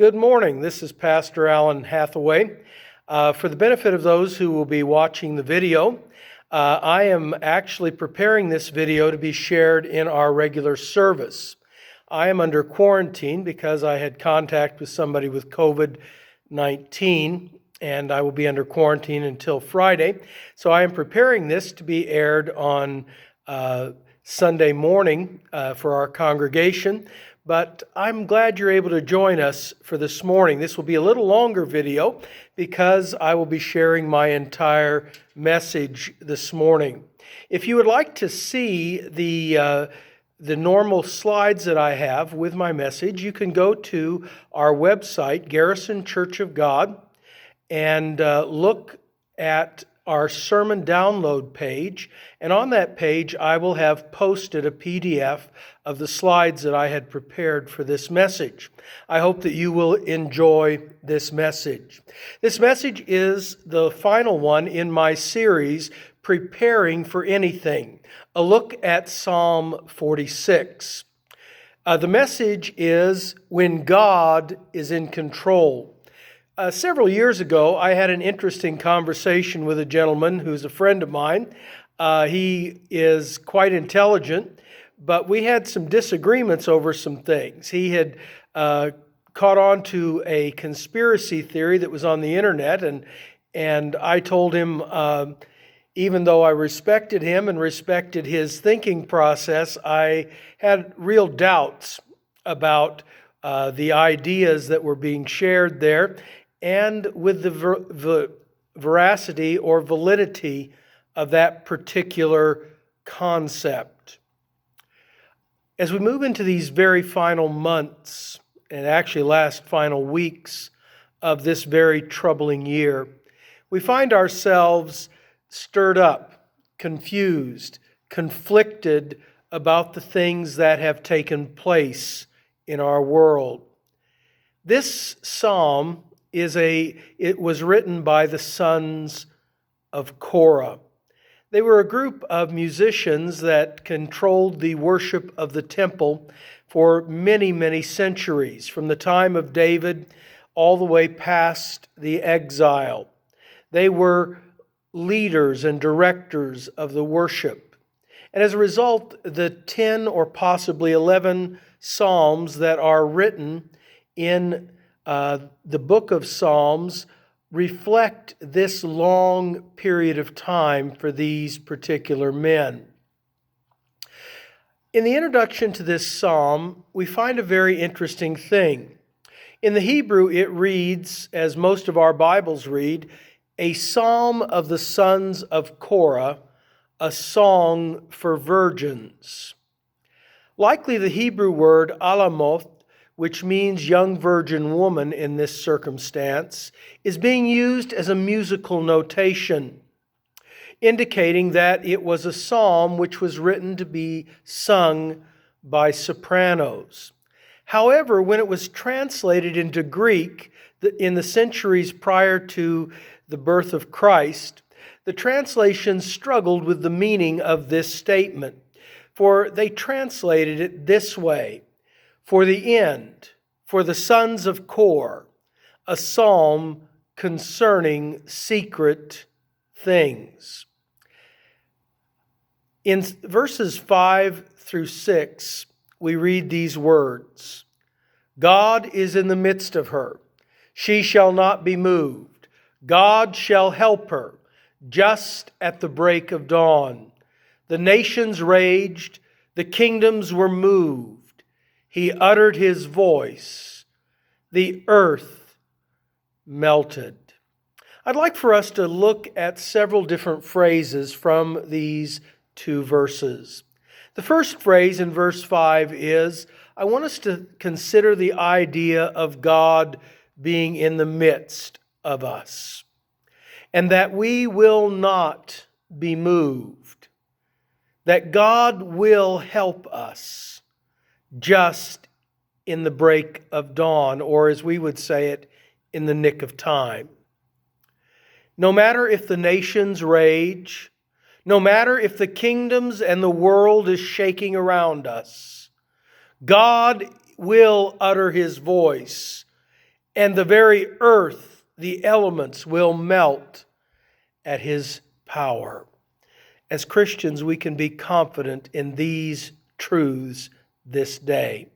Good morning. This is Pastor Alan Hathaway. For the benefit of those who will be watching the video, I am actually preparing this video to be shared in our regular service. I am under quarantine because I had contact with somebody with COVID-19, and I will be under quarantine until Friday. So I am preparing this to be aired on Sunday morning for our congregation. But I'm glad you're able to join us for this morning. This will be a little longer video because I will be sharing my entire message this morning. If you would like to see the normal slides that I have with my message, you can go to our website, Garrison Church of God, and look at our sermon download page, and on that page I will have posted a PDF of the slides that I had prepared for this message. I hope that you will enjoy this message. This message is the final one in my series, Preparing for Anything, a look at Psalm 46. The message is When God is in Control. Several years ago, I had an interesting conversation with a gentleman who's a friend of mine. He is quite intelligent, but we had some disagreements over some things. He had caught on to a conspiracy theory that was on the internet, and I told him, even though I respected him and respected his thinking process, I had real doubts about the ideas that were being shared there, and with the veracity or validity of that particular concept. As we move into these very final months, and actually last final weeks of this very troubling year, we find ourselves stirred up, confused, conflicted about the things that have taken place in our world. This psalm it was written by the sons of Korah. They were a group of musicians that controlled the worship of the temple for many, many centuries, from the time of David all the way past the exile. They were leaders and directors of the worship. And as a result, the 10 or possibly 11 psalms that are written in the book of Psalms reflect this long period of time for these particular men. In the introduction to this psalm, we find a very interesting thing. In the Hebrew, it reads, as most of our Bibles read, a psalm of the sons of Korah, a song for virgins. Likely the Hebrew word alamoth, which means young virgin woman in this circumstance, is being used as a musical notation, indicating that it was a psalm which was written to be sung by sopranos. However, when it was translated into Greek in the centuries prior to the birth of Christ, the translation struggled with the meaning of this statement, for they translated it this way: for the end, for the sons of Korah, a psalm concerning secret things. In verses 5 through 6, we read these words: God is in the midst of her. She shall not be moved. God shall help her just at the break of dawn. The nations raged, the kingdoms were moved. He uttered his voice. The earth melted. I'd like for us to look at several different phrases from these two verses. The first phrase in verse 5 is, I want us to consider the idea of God being in the midst of us, and that we will not be moved, that God will help us just in the break of dawn, or as we would say it, in the nick of time. No matter if the nations rage, no matter if the kingdoms and the world is shaking around us, God will utter his voice and the very earth, the elements, will melt at his power. As Christians, we can be confident in these truths this day.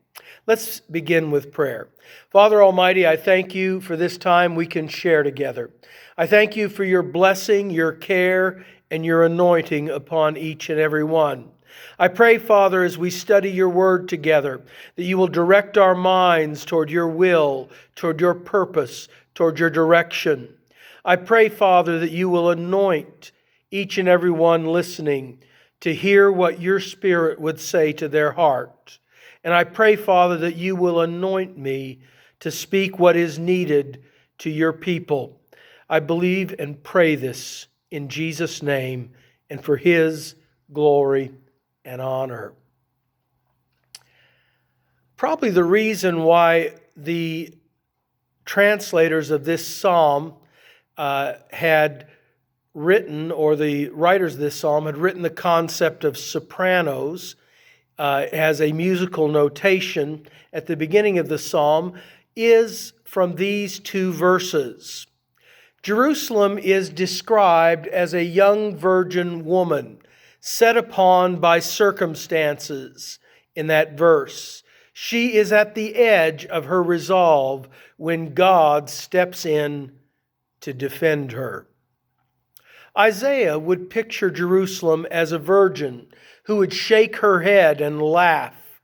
Let's begin with prayer. Father Almighty, I thank you for this time we can share together. I thank you for your blessing, your care, and your anointing upon each and every one. I pray, Father, as we study your word together, that you will direct our minds toward your will, toward your purpose, toward your direction. I pray, Father, that you will anoint each and every one listening to hear what your Spirit would say to their heart. And I pray, Father, that you will anoint me to speak what is needed to your people. I believe and pray this in Jesus' name and for his glory and honor. Probably the reason why the translators of this psalm had written, or the writers of this psalm had written the concept of sopranos as a musical notation at the beginning of the psalm is from these two verses. Jerusalem is described as a young virgin woman set upon by circumstances in that verse. She is at the edge of her resolve when God steps in to defend her. Isaiah would picture Jerusalem as a virgin who would shake her head and laugh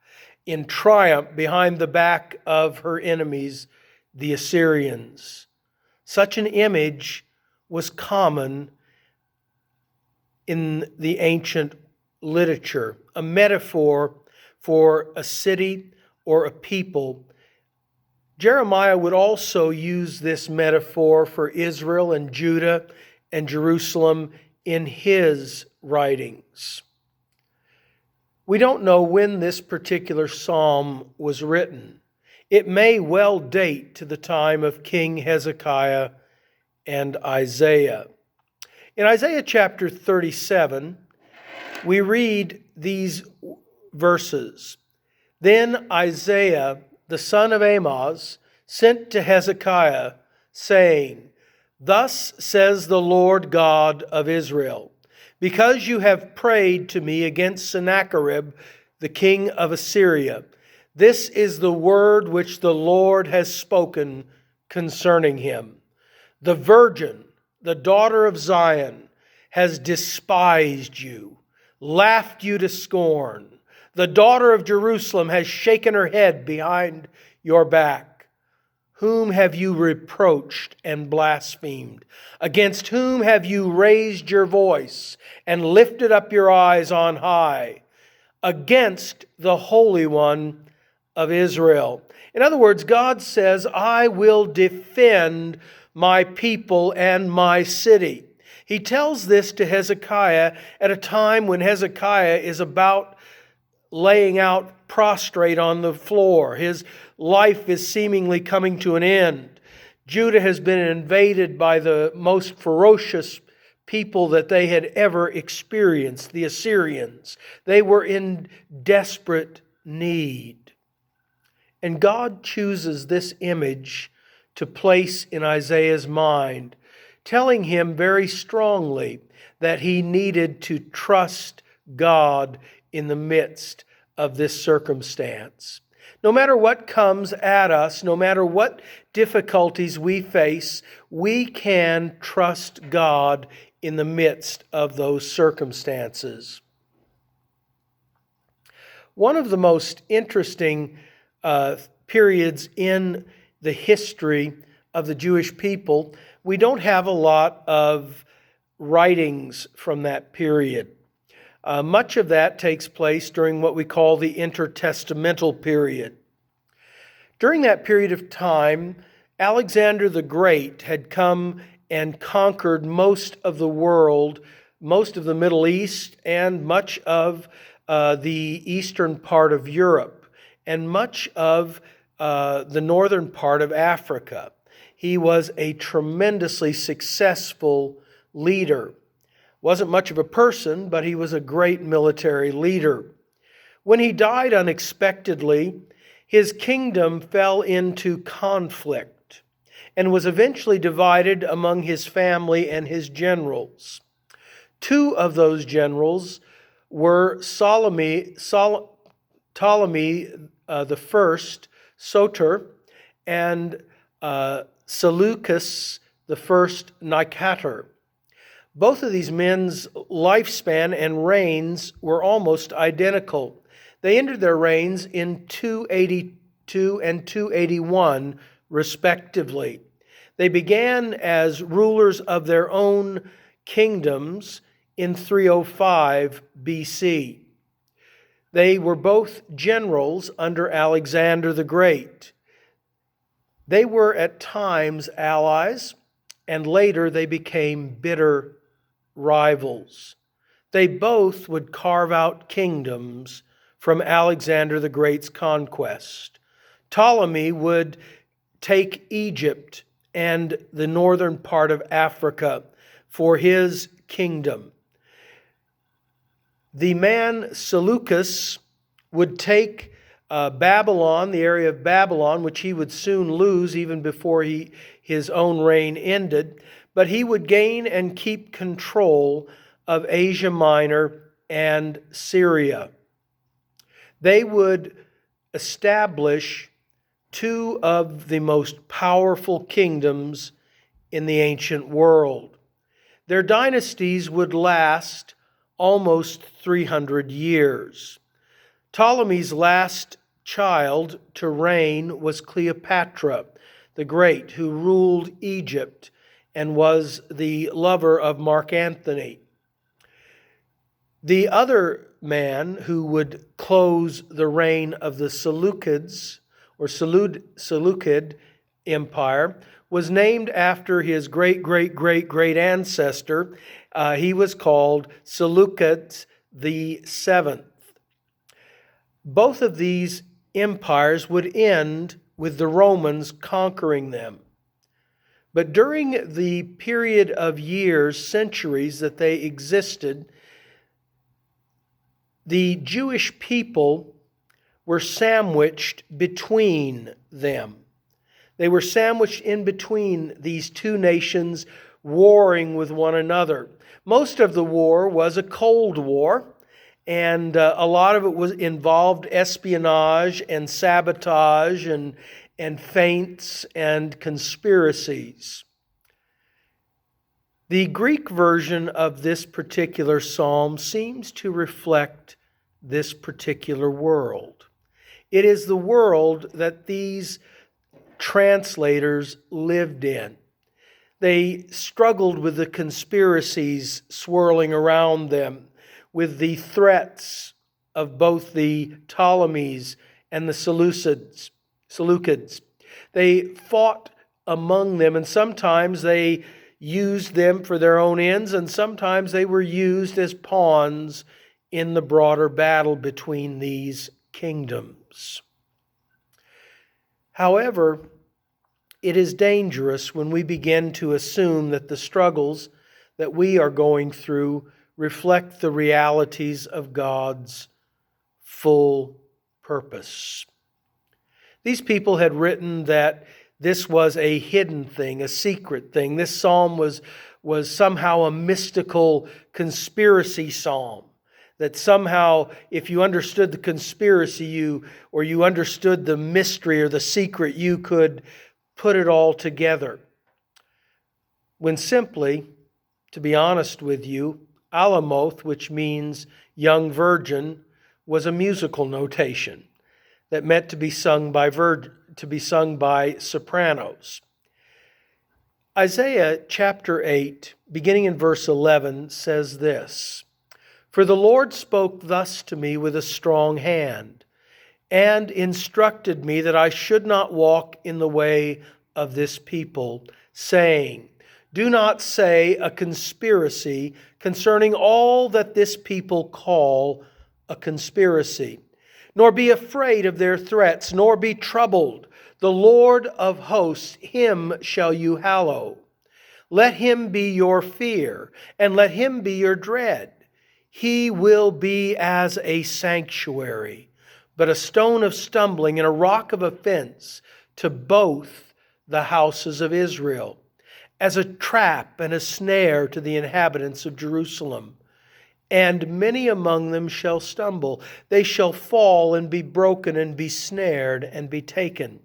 in triumph behind the back of her enemies, the Assyrians. Such an image was common in the ancient literature, a metaphor for a city or a people. Jeremiah would also use this metaphor for Israel and Judah and Jerusalem in his writings. We don't know when this particular psalm was written. It may well date to the time of King Hezekiah and Isaiah. In Isaiah chapter 37, we read these verses. Then Isaiah, the son of Amoz, sent to Hezekiah, saying, Thus says the Lord God of Israel, because you have prayed to me against Sennacherib, the king of Assyria, this is the word which the Lord has spoken concerning him. The virgin, the daughter of Zion, has despised you, laughed you to scorn. The daughter of Jerusalem has shaken her head behind your back. Whom have you reproached and blasphemed? Against whom have you raised your voice and lifted up your eyes on high? Against the Holy One of Israel. In other words, God says, I will defend my people and my city. He tells this to Hezekiah at a time when Hezekiah is about laying out prostrate on the floor. His life is seemingly coming to an end. Judah has been invaded by the most ferocious people that they had ever experienced, the Assyrians. They were in desperate need. And God chooses this image to place in Isaiah's mind, telling him very strongly that he needed to trust God in the midst of this circumstance. No matter what comes at us, no matter what difficulties we face, we can trust God in the midst of those circumstances. One of the most interesting periods in the history of the Jewish people, we don't have a lot of writings from that period. Much of that takes place during what we call the intertestamental period. During that period of time, Alexander the Great had come and conquered most of the world, most of the Middle East, and much of the eastern part of Europe, and much of the northern part of Africa. He was a tremendously successful leader. Wasn't much of a person, but he was a great military leader. When he died unexpectedly, his kingdom fell into conflict. and was eventually divided among his family and his generals. Two of those generals were Ptolemy the First, Soter, and Seleucus the First, Nicator. Both of these men's lifespan and reigns were almost identical. They ended their reigns in 282 and 281, respectively. They began as rulers of their own kingdoms in 305 BC. They were both generals under Alexander the Great. They were at times allies, and later they became bitter rivals. They both would carve out kingdoms from Alexander the Great's conquest. Ptolemy would take Egypt and the northern part of Africa for his kingdom. The man Seleucus would take Babylon, the area of Babylon, which he would soon lose even before his own reign ended, but he would gain and keep control of Asia Minor and Syria. They would establish two of the most powerful kingdoms in the ancient world. Their dynasties would last almost 300 years. Ptolemy's last child to reign was Cleopatra the Great, who ruled Egypt and was the lover of Mark Antony. The other man who would close the reign of the Seleucids, or Seleucid Empire, was named after his great ancestor. He was called Seleucus the Seventh. Both of these empires would end with the Romans conquering them. But during the period of years, centuries that they existed, the Jewish people were sandwiched between them. They were sandwiched in between these two nations warring with one another. Most of the war was a Cold War, and a lot of it involved espionage and sabotage and feints and conspiracies. The Greek version of this particular psalm seems to reflect this particular world. It is the world that these translators lived in. They struggled with the conspiracies swirling around them, with the threats of both the Ptolemies and the Seleucids. They fought among them, and sometimes they used them for their own ends, and sometimes they were used as pawns in the broader battle between these kingdoms. However, it is dangerous when we begin to assume that the struggles that we are going through reflect the realities of God's full purpose. These people had written that this was a hidden thing, a secret thing. This psalm was somehow a mystical conspiracy psalm. That somehow, if you understood the conspiracy, you understood the mystery or the secret, you could put it all together. When simply, to be honest with you, Alamoth, which means young virgin, was a musical notation that meant to be sung by sopranos. Isaiah chapter 8, beginning in verse 11, says this: "For the Lord spoke thus to me with a strong hand, and instructed me that I should not walk in the way of this people, saying, do not say a conspiracy concerning all that this people call a conspiracy, nor be afraid of their threats, nor be troubled. The Lord of hosts, him shall you hallow. Let him be your fear, and let him be your dread. He will be as a sanctuary, but a stone of stumbling and a rock of offense to both the houses of Israel, as a trap and a snare to the inhabitants of Jerusalem. And many among them shall stumble. They shall fall and be broken and be snared and be taken.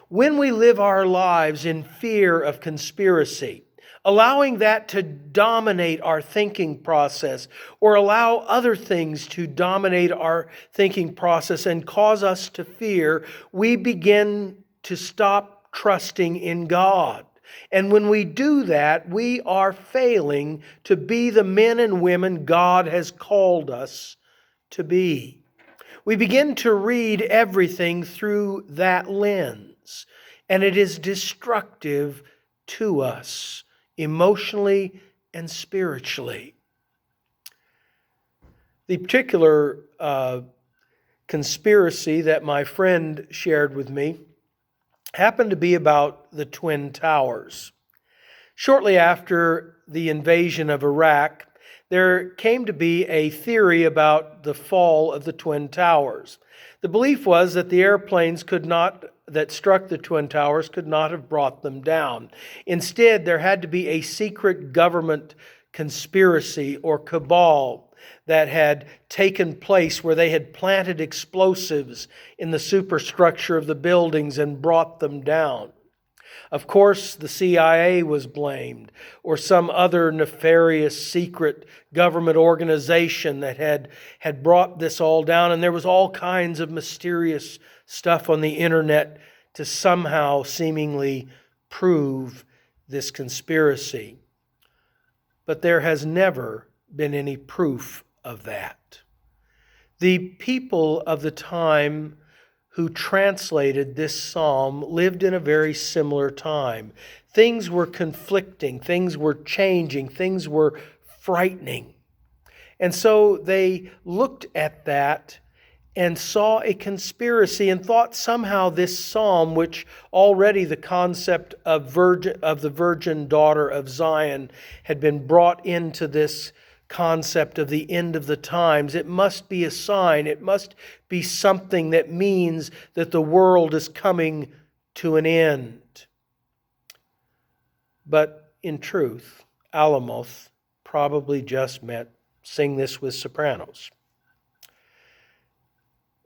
When we live our lives in fear of conspiracy, allowing that to dominate our thinking process, or allow other things to dominate our thinking process and cause us to fear, we begin to stop trusting in God. And when we do that, we are failing to be the men and women God has called us to be. We begin to read everything through that lens, and it is destructive to us emotionally and spiritually. The particular conspiracy that my friend shared with me happened to be about the Twin Towers. Shortly after the invasion of Iraq, there came to be a theory about the fall of the Twin Towers. The belief was that the airplanes that struck the Twin Towers could not have brought them down. Instead, there had to be a secret government conspiracy or cabal that had taken place where they had planted explosives in the superstructure of the buildings and brought them down. Of course, the CIA was blamed, or some other nefarious secret government organization that had brought this all down, and there was all kinds of mysterious stuff on the internet to somehow seemingly prove this conspiracy. But there has never been any proof of that. The people of the time who translated this psalm lived in a very similar time. Things were conflicting, things were changing, things were frightening. And so they looked at that and saw a conspiracy and thought somehow this psalm, which already the concept of the virgin daughter of Zion had been brought into this concept of the end of the times. It must be a sign. It must be something that means that the world is coming to an end. But in truth, Alamoth probably just meant sing this with sopranos.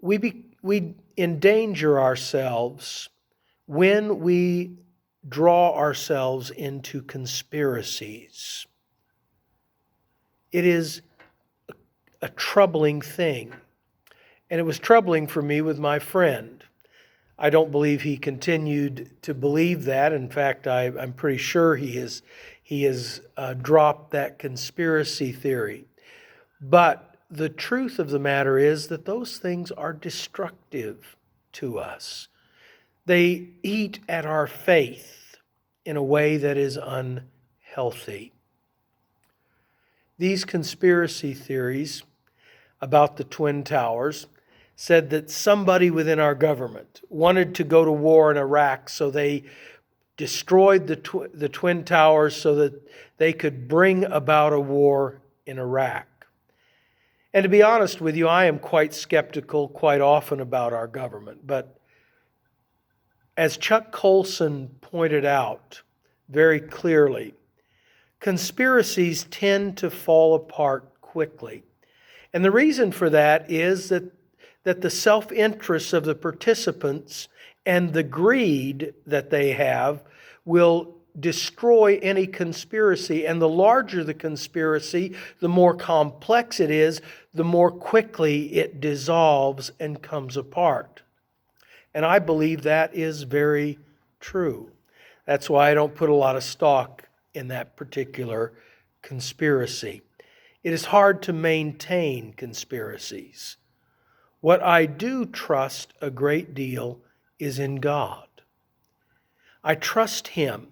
We endanger ourselves when we draw ourselves into conspiracies. It is a troubling thing. And it was troubling for me with my friend. I don't believe he continued to believe that. In fact, I'm pretty sure he has dropped that conspiracy theory. But the truth of the matter is that those things are destructive to us. They eat at our faith in a way that is unhealthy. These conspiracy theories about the Twin Towers said that somebody within our government wanted to go to war in Iraq, so they destroyed the Twin Towers so that they could bring about a war in Iraq. And to be honest with you, I am quite skeptical quite often about our government. But as Chuck Colson pointed out very clearly, conspiracies tend to fall apart quickly. And the reason for that is that the self-interest of the participants and the greed that they have will destroy any conspiracy. And the larger the conspiracy, the more complex it is, the more quickly it dissolves and comes apart. And I believe that is very true. That's why I don't put a lot of stock in that particular conspiracy. It is hard to maintain conspiracies. What I do trust a great deal is in God. I trust Him.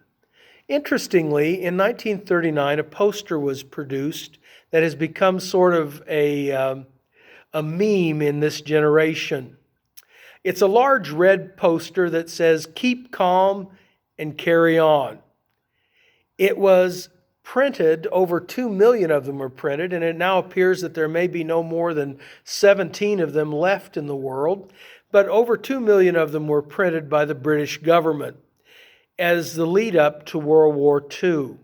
Interestingly, in 1939, a poster was produced that has become sort of a meme in this generation. It's a large red poster that says, "Keep calm and carry on." It was printed, over 2 million of them were printed, and it now appears that there may be no more than 17 of them left in the world, but over 2 million of them were printed by the British government. as the lead up to World War II.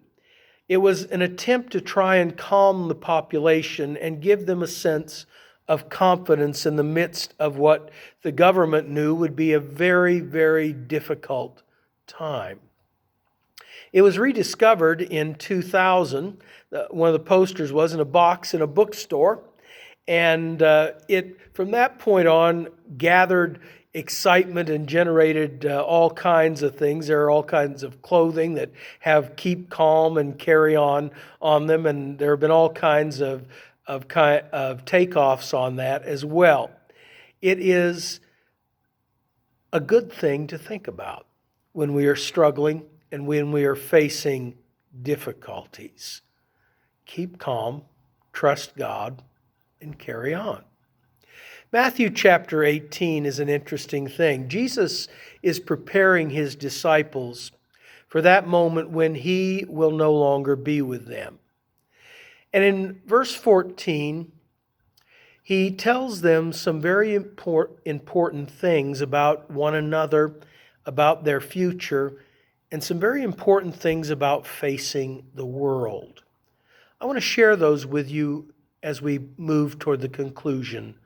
It was an attempt to try and calm the population and give them a sense of confidence in the midst of what the government knew would be a very, very difficult time. It was rediscovered in 2000. One of the posters was in a box in a bookstore. And it, from that point on, gathered excitement and generated all kinds of things. There are all kinds of clothing that have keep calm and carry on them. And there have been all kinds of takeoffs on that as well. It is a good thing to think about when we are struggling and when we are facing difficulties. Keep calm, trust God, and carry on. Matthew chapter 18 is an interesting thing. Jesus is preparing his disciples for that moment when he will no longer be with them. And in verse 14, he tells them some very important things about one another, about their future, and some very important things about facing the world. I want to share those with you as we move toward the conclusion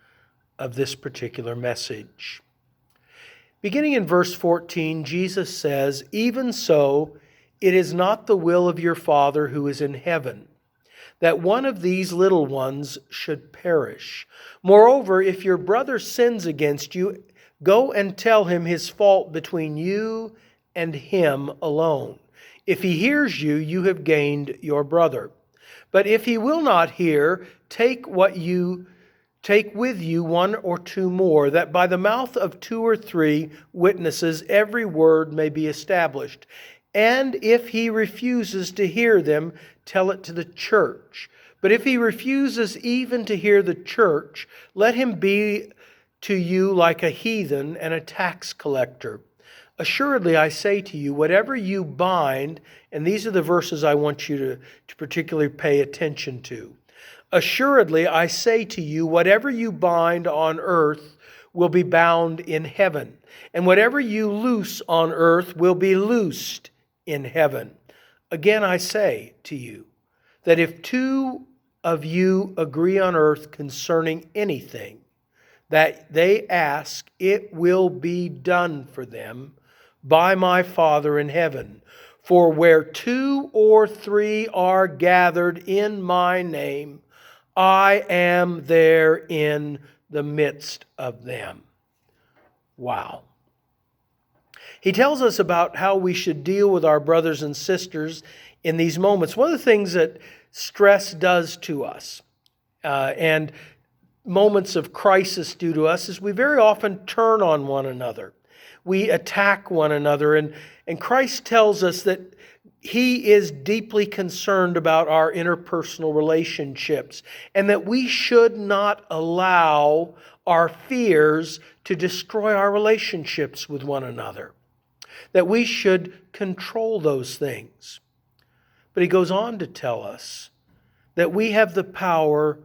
of this particular message. Beginning in verse 14, Jesus says, "Even so, it is not the will of your Father who is in heaven, that one of these little ones should perish. Moreover, if your brother sins against you, go and tell him his fault between you and him alone. If he hears you, you have gained your brother. But if he will not hear, take with you one or two more, that by the mouth of 2 or 3 witnesses every word may be established. And if he refuses to hear them, tell it to the church. But if he refuses even to hear the church, let him be to you like a heathen and a tax collector. Assuredly, I say to you, whatever you bind," and these are the verses I want you to particularly pay attention to. "Assuredly, I say to you, whatever you bind on earth will be bound in heaven, and whatever you loose on earth will be loosed in heaven. Again, I say to you, that if 2 of you agree on earth concerning anything that they ask, it will be done for them by my Father in heaven. For where 2 or 3 are gathered in my name, I am there in the midst of them." Wow. He tells us about how we should deal with our brothers and sisters in these moments. One of the things that stress does to us and moments of crisis do to us is we very often turn on one another. We attack one another. And Christ tells us that he is deeply concerned about our interpersonal relationships and that we should not allow our fears to destroy our relationships with one another. That we should control those things. But he goes on to tell us that we have the power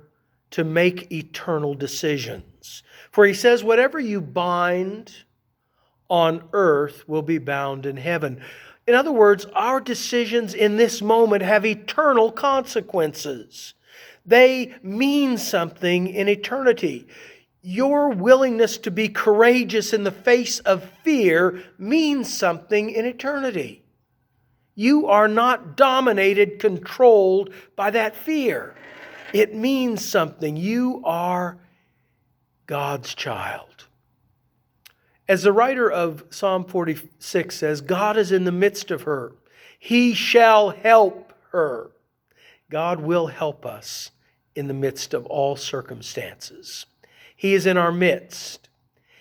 to make eternal decisions. For he says, whatever you bind on earth will be bound in heaven. In other words, our decisions in this moment have eternal consequences. They mean something in eternity. Your willingness to be courageous in the face of fear means something in eternity. You are not dominated, controlled by that fear. It means something. You are God's child. As the writer of Psalm 46 says, God is in the midst of her. He shall help her. God will help us in the midst of all circumstances. He is in our midst.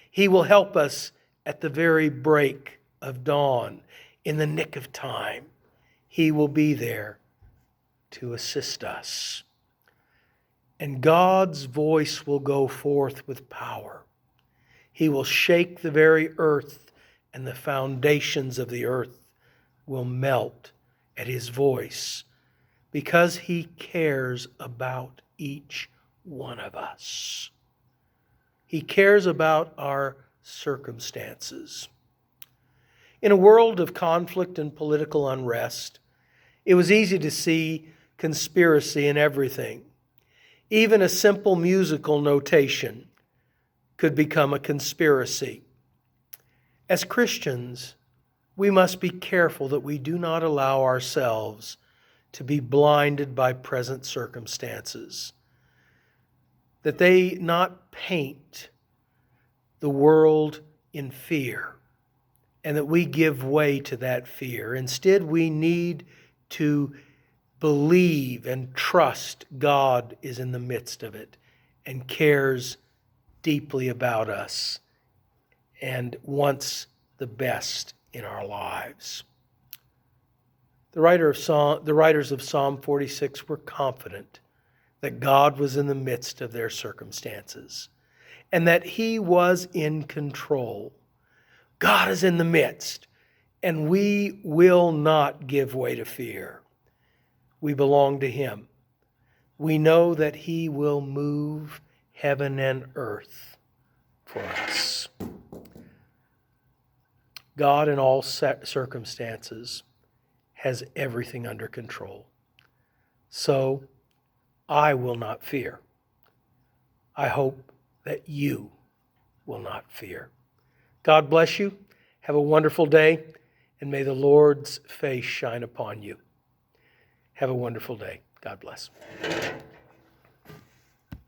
He will help us at the very break of dawn, in the nick of time. He will be there to assist us. And God's voice will go forth with power. He will shake the very earth, and the foundations of the earth will melt at his voice, because he cares about each one of us. He cares about our circumstances. In a world of conflict and political unrest, it was easy to see conspiracy in everything. Even a simple musical notation could become a conspiracy. As Christians, we must be careful that we do not allow ourselves to be blinded by present circumstances, that they not paint the world in fear, and that we give way to that fear. Instead, we need to believe and trust God is in the midst of it and cares deeply about us and wants the best in our lives. The writers of Psalm 46 were confident that God was in the midst of their circumstances and that He was in control. God is in the midst, and we will not give way to fear. We belong to Him. We know that He will move heaven and earth for us. God in all circumstances has everything under control. So I will not fear. I hope that you will not fear. God bless you. Have a wonderful day, and may the Lord's face shine upon you. Have a wonderful day. God bless.